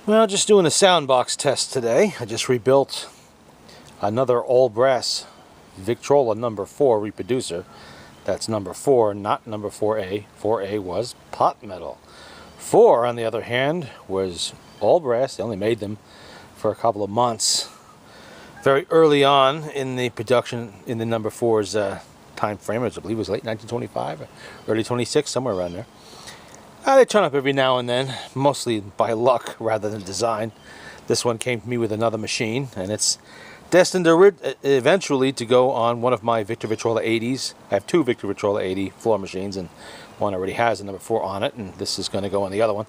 Well, just doing a sound box test today. I just rebuilt another all brass Victrola No4 reproducer. That's number 4, not number 4A. 4A was pot metal. 4, on the other hand, was all brass. They only made them for a couple of months. Very early on in the production, in the number 4's time frame, I believe it was late 1925, early 26, somewhere around there. They turn up every now and then, mostly by luck rather than design. This one came to me with another machine, and it's destined to eventually to go on one of my Victor Victrola 80s. I have 2 Victor Victrola 80 floor machines, and one already has a number 4 on it, and this is going to go on the other one.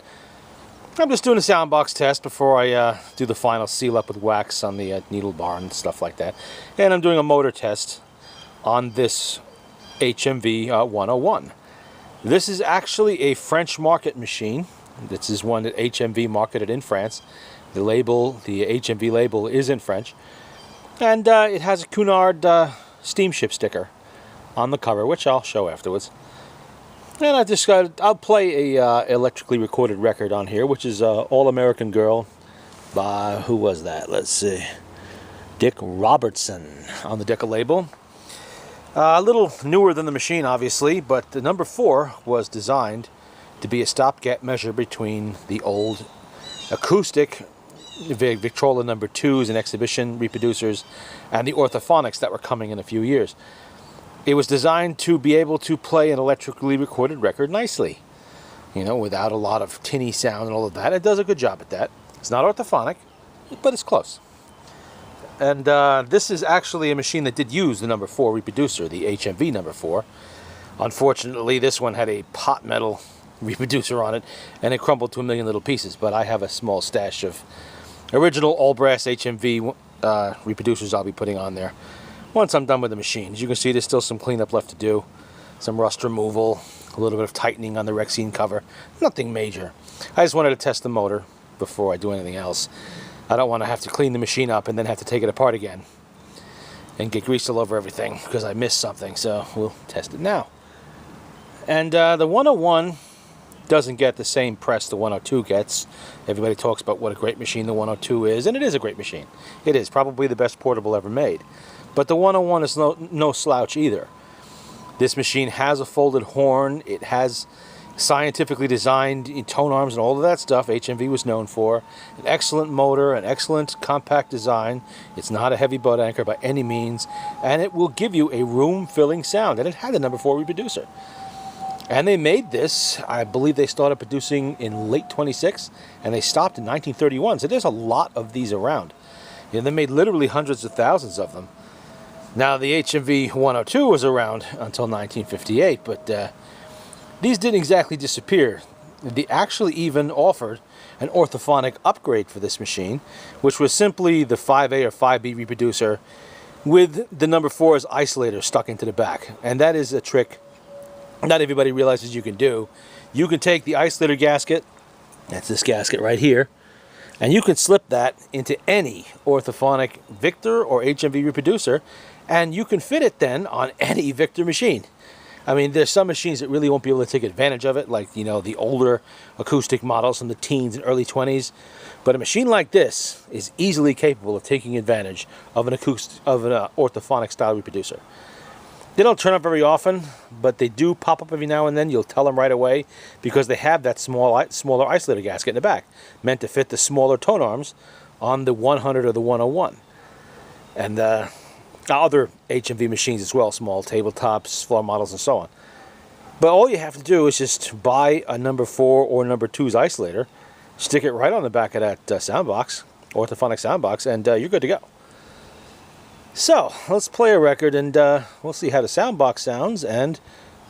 I'm just doing a sound box test before I do the final seal up with wax on the needle bar and stuff like that. And I'm doing a motor test on this HMV-101. This is actually a French market machine. This is one that HMV marketed in France. The label, the HMV label, is in French. And it has a Cunard steamship sticker on the cover, which I'll show afterwards. And I've decided I'll play a electrically recorded record on here, which is All American Girl by, who was that? Let's see. Dick Robertson on the Decca label. A little newer than the machine, obviously, but the number 4 was designed to be a stopgap measure between the old acoustic Victrola number 2s and exhibition reproducers and the orthophonics that were coming in a few years. It was designed to be able to play an electrically recorded record nicely, you know, without a lot of tinny sound and all of that. It does a good job at that. It's not orthophonic, but it's close. And this is actually a machine that did use the number 4 reproducer, the HMV number 4. Unfortunately, this one had a pot metal reproducer on it, and it crumbled to a million little pieces. But I have a small stash of original all-brass HMV reproducers I'll be putting on there once I'm done with the machine. As you can see, there's still some cleanup left to do. Some rust removal, a little bit of tightening on the Rexine cover. Nothing major. I just wanted to test the motor before I do anything else. I don't want to have to clean the machine up and then have to take it apart again and get grease all over everything because I missed something, so we'll test it now. And the 101 doesn't get the same press the 102 gets. Everybody talks about what a great machine the 102 is, and it is a great machine. It is probably the best portable ever made. But the 101 is no slouch either. This machine has a folded horn. It has scientifically designed tone arms and all of that stuff HMV was known for. An excellent motor, an excellent compact design. It's not a heavy butt anchor by any means, and it will give you a room-filling sound. And it had a number 4 reproducer. And they made this, I believe they started producing in late 26, and they stopped in 1931. So there's a lot of these around. You know, they made literally hundreds of thousands of them. Now the HMV 102 was around until 1958, but these didn't exactly disappear. They actually even offered an orthophonic upgrade for this machine, which was simply the 5A or 5B reproducer with the number 4's isolator stuck into the back. And that is a trick not everybody realizes you can do. You can take the isolator gasket, that's this gasket right here, and you can slip that into any orthophonic Victor or HMV reproducer, and you can fit it then on any Victor machine. I mean, there's some machines that really won't be able to take advantage of it, like, you know, the older acoustic models from the teens and early 20s. But a machine like this is easily capable of taking advantage of an orthophonic style reproducer. They don't turn up very often, but they do pop up every now and then. You'll tell them right away because they have that smaller isolator gasket in the back, meant to fit the smaller tone arms on the 100 or the 101. And other HMV machines as well, small tabletops, floor models, and so on. But all you have to do is just buy a number 4 or number 2's isolator, stick it right on the back of that sound box, orthophonic sound box, and you're good to go. So, let's play a record and we'll see how the sound box sounds and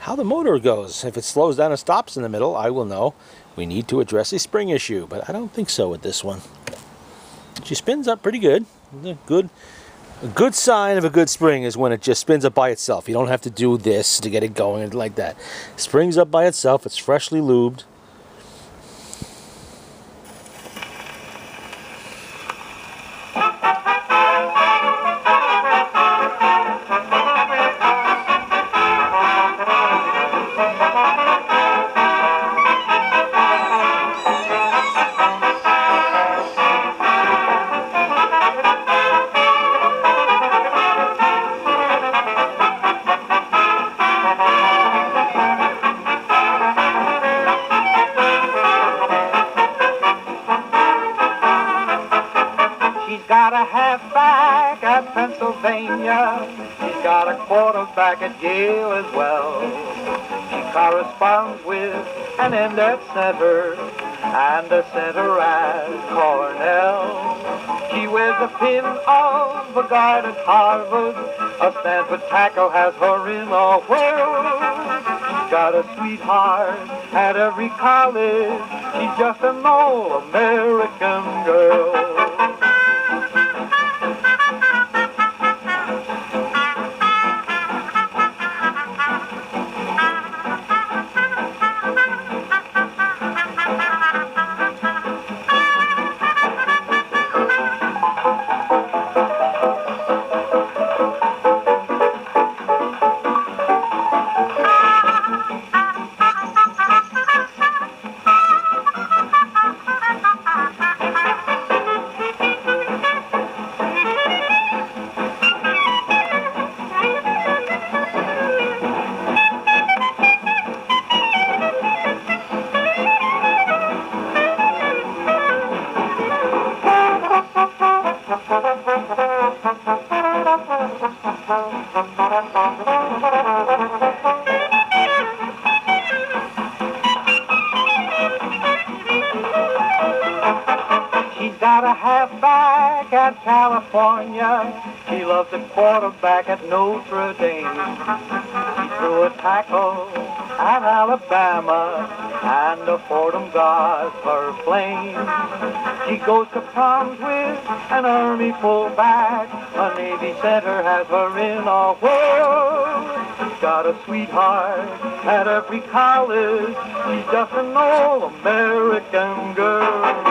how the motor goes. If it slows down and stops in the middle, I will know we need to address a spring issue, but I don't think so with this one. She spins up pretty good. A good sign of a good spring is when it just spins up by itself. You don't have to do this to get it going like that. It springs up by itself. It's freshly lubed. got a halfback at Pennsylvania. She's got a quarterback at Yale as well. She corresponds with an end at center and a center at Cornell. She wears the pin of a guard at Harvard. A Stanford tackle has her in a whirl. She's got a sweetheart at every college. She's just an all-American girl. Halfback at California. She loves the quarterback at Notre Dame. She threw a tackle at Alabama, and the Fordham got her flame. She goes to proms with an Army fullback. A Navy center has her in a whirl. She's got a sweetheart at every college. She's just an all-American girl.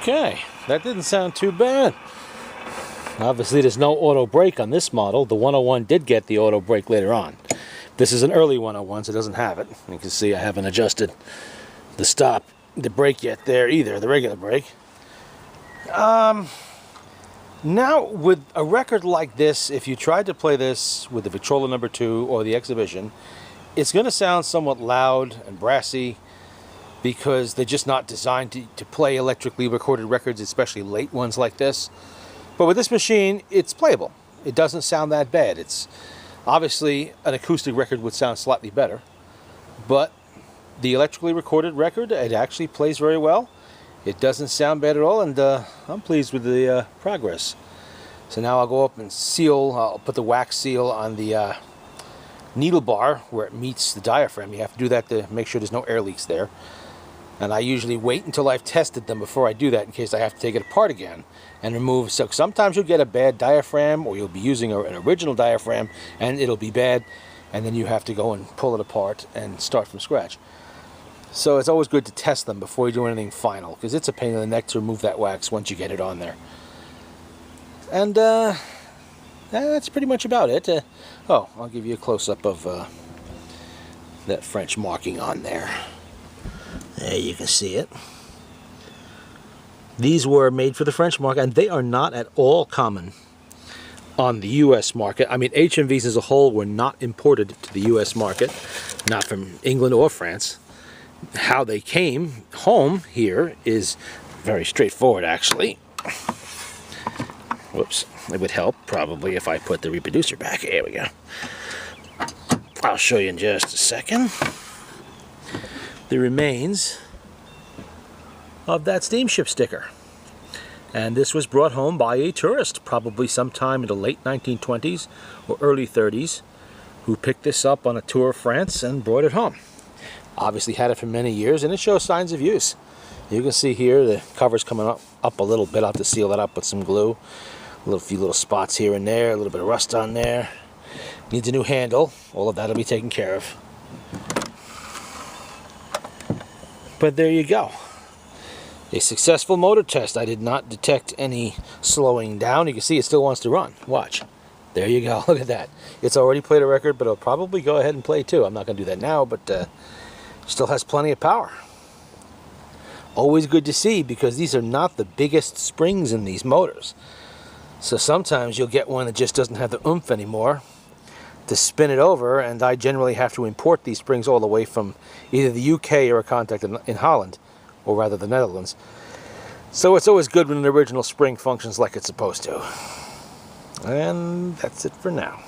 Okay, that didn't sound too bad. Obviously there's no auto brake on this model. The 101 did get the auto brake later on. This is an early 101, so it doesn't have it. You can see I haven't adjusted the brake yet there either, the regular brake. Now with a record like this, if you tried to play this with the Victrola No4 or the Exhibition, it's going to sound somewhat loud and brassy, because they're just not designed to play electrically recorded records, especially late ones like this. But with this machine, it's playable. It doesn't sound that bad. It's obviously an acoustic record would sound slightly better, but the electrically recorded record, it actually plays very well. It doesn't sound bad at all, and I'm pleased with the progress. So now I'll go up and I'll put the wax seal on the needle bar where it meets the diaphragm. You have to do that to make sure there's no air leaks there. And I usually wait until I've tested them before I do that, in case I have to take it apart again and remove. So sometimes you'll get a bad diaphragm, or you'll be using an original diaphragm and it'll be bad, and then you have to go and pull it apart and start from scratch. So it's always good to test them before you do anything final, because it's a pain in the neck to remove that wax once you get it on there. And that's pretty much about it. Oh, I'll give you a close-up of that French marking on there. There you can see it. These were made for the French market, and they are not at all common on the U.S. market. I mean, HMVs as a whole were not imported to the U.S. market, not from England or France. How they came home here is very straightforward, actually. Whoops. It would help, probably, if I put the reproducer back. There we go. I'll show you in just a second the remains of that steamship sticker. And this was brought home by a tourist, probably sometime in the late 1920s or early 30s, who picked this up on a tour of France and brought it home. Obviously had it for many years, and it shows signs of use. You can see here the cover's coming up a little bit. I'll have to seal that up with some glue. A few little spots here and there, a little bit of rust on there. Needs a new handle. All of that will be taken care of. But there you go. A successful motor test. I did not detect any slowing down. You can see it still wants to run. Watch. There you go. Look at that. It's already played a record, but it'll probably go ahead and play too. I'm not going to do that now, but still has plenty of power. Always good to see, because these are not the biggest springs in these motors. So sometimes you'll get one that just doesn't have the oomph anymore to spin it over, and I generally have to import these springs all the way from either the UK or a contact in Holland, or rather the Netherlands. So it's always good when an original spring functions like it's supposed to. And that's it for now.